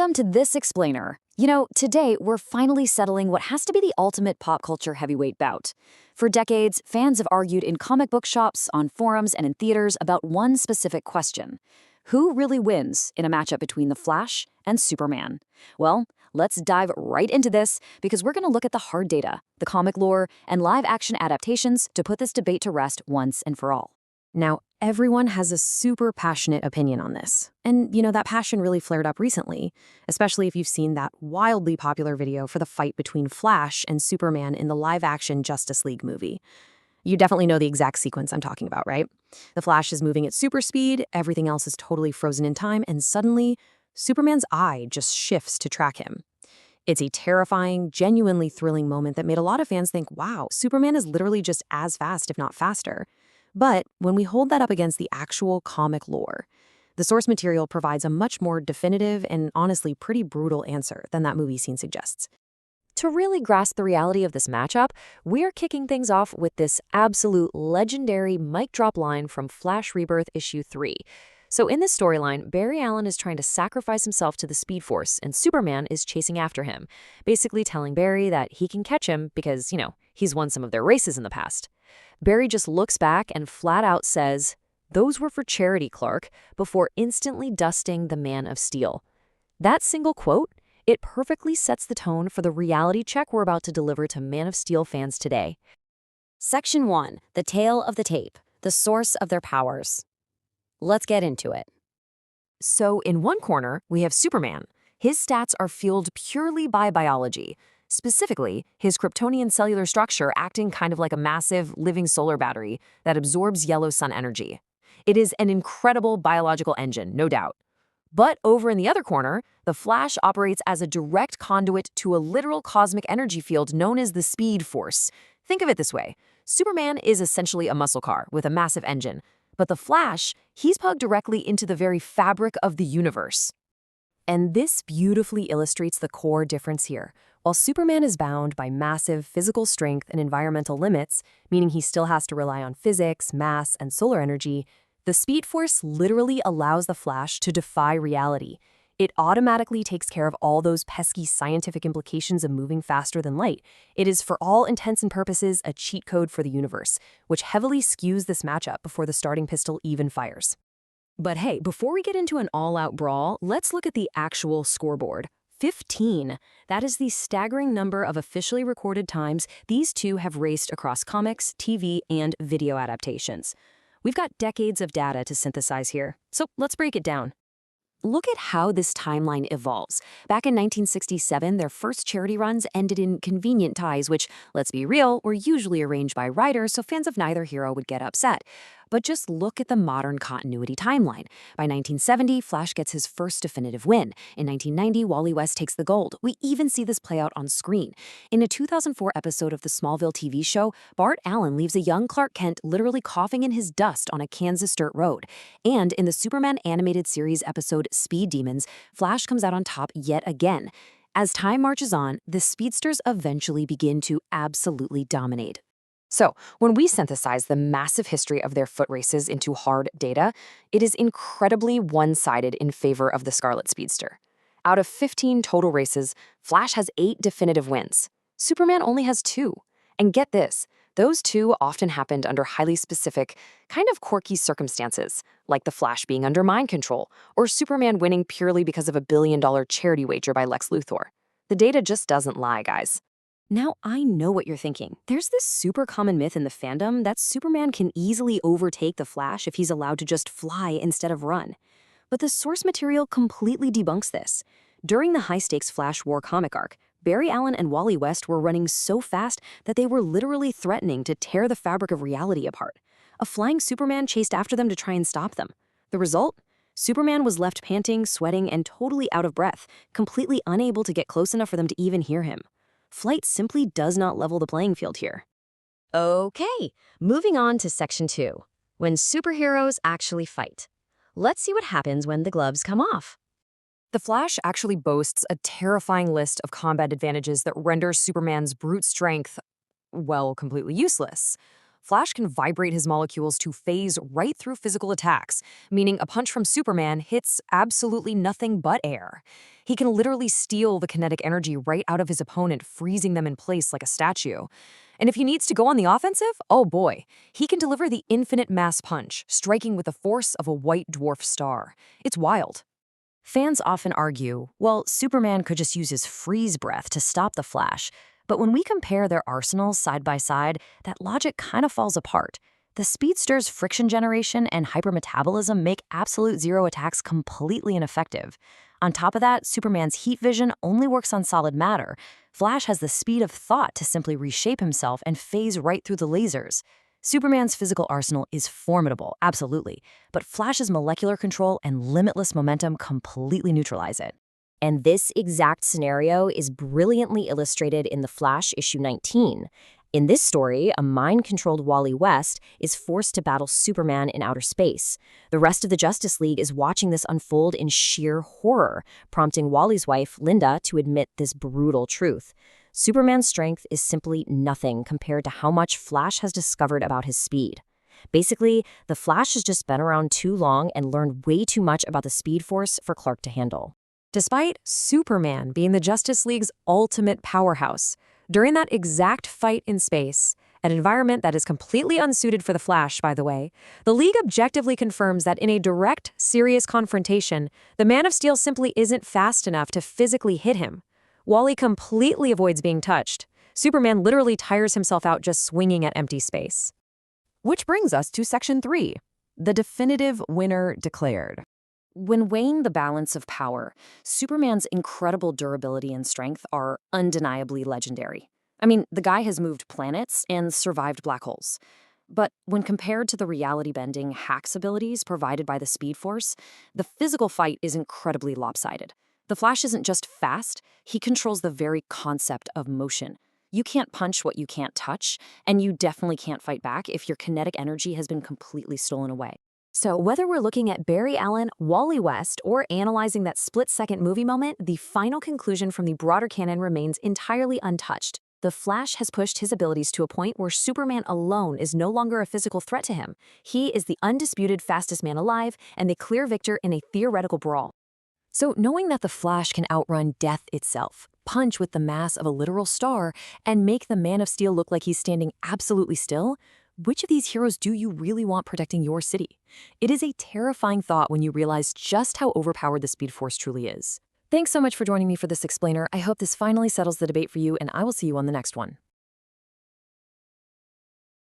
Welcome to this explainer. Today we're finally settling what has to be the ultimate pop culture heavyweight bout. For decades, fans have argued in comic book shops, on forums, and in theaters about one specific question. Who really wins in a matchup between The Flash and Superman? Well, let's dive right into this because we're going to look at the hard data, the comic lore, and live-action adaptations to put this debate to rest once and for all. Now, everyone has a super passionate opinion on this. And, that passion really flared up recently, especially if you've seen that wildly popular video for the fight between Flash and Superman in the live-action Justice League movie. You definitely know the exact sequence I'm talking about, right? The Flash is moving at super speed, everything else is totally frozen in time, and suddenly, Superman's eye just shifts to track him. It's a terrifying, genuinely thrilling moment that made a lot of fans think, wow, Superman is literally just as fast, if not faster. But when we hold that up against the actual comic lore, the source material provides a much more definitive and honestly pretty brutal answer than that movie scene suggests. To really grasp the reality of this matchup, we're kicking things off with this absolute legendary mic drop line from Flash Rebirth issue 3. So in this storyline, Barry Allen is trying to sacrifice himself to the Speed Force, and Superman is chasing after him, basically telling Barry that he can catch him because, he's won some of their races in the past. Barry just looks back and flat out says, "Those were for charity, Clark," before instantly dusting the Man of Steel. That single quote, it perfectly sets the tone for the reality check we're about to deliver to Man of Steel fans today. Section 1. The Tale of the Tape, the source of their powers. Let's get into it. So in one corner, we have Superman. His stats are fueled purely by biology. Specifically, his Kryptonian cellular structure acting kind of like a massive, living solar battery that absorbs yellow sun energy. It is an incredible biological engine, no doubt. But over in the other corner, the Flash operates as a direct conduit to a literal cosmic energy field known as the Speed Force. Think of it this way. Superman is essentially a muscle car with a massive engine, but the Flash, he's plugged directly into the very fabric of the universe. And this beautifully illustrates the core difference here. While Superman is bound by massive physical strength and environmental limits, meaning he still has to rely on physics, mass, and solar energy, the Speed Force literally allows the Flash to defy reality. It automatically takes care of all those pesky scientific implications of moving faster than light. It is, for all intents and purposes, a cheat code for the universe, which heavily skews this matchup before the starting pistol even fires. But hey, before we get into an all-out brawl, let's look at the actual scoreboard. 15. That is the staggering number of officially recorded times these two have raced across comics, TV, and video adaptations. We've got decades of data to synthesize here, so let's break it down. Look at how this timeline evolves. Back in 1967, their first charity runs ended in convenient ties, which, let's be real, were usually arranged by writers so fans of neither hero would get upset. But just look at the modern continuity timeline. By 1970, Flash gets his first definitive win. In 1990, Wally West takes the gold. We even see this play out on screen. In a 2004 episode of the Smallville TV show, Bart Allen leaves a young Clark Kent literally coughing in his dust on a Kansas dirt road. And in the Superman animated series episode Speed Demons, Flash comes out on top yet again. As time marches on, the speedsters eventually begin to absolutely dominate. So, when we synthesize the massive history of their foot races into hard data, it is incredibly one-sided in favor of the Scarlet Speedster. Out of 15 total races, Flash has 8 definitive wins. Superman only has 2. And get this, those 2 often happened under highly specific, kind of quirky circumstances, like the Flash being under mind control, or Superman winning purely because of a billion-dollar charity wager by Lex Luthor. The data just doesn't lie, guys. Now, I know what you're thinking. There's this super common myth in the fandom that Superman can easily overtake the Flash if he's allowed to just fly instead of run. But the source material completely debunks this. During the high-stakes Flash War comic arc, Barry Allen and Wally West were running so fast that they were literally threatening to tear the fabric of reality apart. A flying Superman chased after them to try and stop them. The result? Superman was left panting, sweating, and totally out of breath, completely unable to get close enough for them to even hear him. Flight simply does not level the playing field here. Okay, moving on to Section 2, when superheroes actually fight. Let's see what happens when the gloves come off. The Flash actually boasts a terrifying list of combat advantages that render Superman's brute strength, well, completely useless. Flash can vibrate his molecules to phase right through physical attacks, meaning a punch from Superman hits absolutely nothing but air. He can literally steal the kinetic energy right out of his opponent, freezing them in place like a statue. And if he needs to go on the offensive, oh boy, he can deliver the infinite mass punch, striking with the force of a white dwarf star. It's wild. Fans often argue, well, Superman could just use his freeze breath to stop the Flash. But when we compare their arsenals side by side, that logic kind of falls apart. The Speedster's friction generation and hypermetabolism make absolute zero attacks completely ineffective. On top of that, Superman's heat vision only works on solid matter. Flash has the speed of thought to simply reshape himself and phase right through the lasers. Superman's physical arsenal is formidable, absolutely, but Flash's molecular control and limitless momentum completely neutralize it. And this exact scenario is brilliantly illustrated in The Flash issue 19. In this story, a mind-controlled Wally West is forced to battle Superman in outer space. The rest of the Justice League is watching this unfold in sheer horror, prompting Wally's wife, Linda, to admit this brutal truth. Superman's strength is simply nothing compared to how much Flash has discovered about his speed. Basically, the Flash has just been around too long and learned way too much about the Speed Force for Clark to handle. Despite Superman being the Justice League's ultimate powerhouse, during that exact fight in space, an environment that is completely unsuited for the Flash, by the way, the League objectively confirms that in a direct, serious confrontation, the Man of Steel simply isn't fast enough to physically hit him. Wally completely avoids being touched. Superman literally tires himself out just swinging at empty space. Which brings us to Section 3, the definitive winner declared. When weighing the balance of power, Superman's incredible durability and strength are undeniably legendary. I mean, the guy has moved planets and survived black holes. But when compared to the reality-bending hacks abilities provided by the Speed Force, the physical fight is incredibly lopsided. The Flash isn't just fast, he controls the very concept of motion. You can't punch what you can't touch, and you definitely can't fight back if your kinetic energy has been completely stolen away. So whether we're looking at Barry Allen, Wally West, or analyzing that split-second movie moment, the final conclusion from the broader canon remains entirely untouched. The Flash has pushed his abilities to a point where Superman alone is no longer a physical threat to him. He is the undisputed fastest man alive and the clear victor in a theoretical brawl. So knowing that the Flash can outrun death itself, punch with the mass of a literal star, and make the Man of Steel look like he's standing absolutely still, which of these heroes do you really want protecting your city? It is a terrifying thought when you realize just how overpowered the Speed Force truly is. Thanks so much for joining me for this explainer. I hope this finally settles the debate for you, and I will see you on the next one.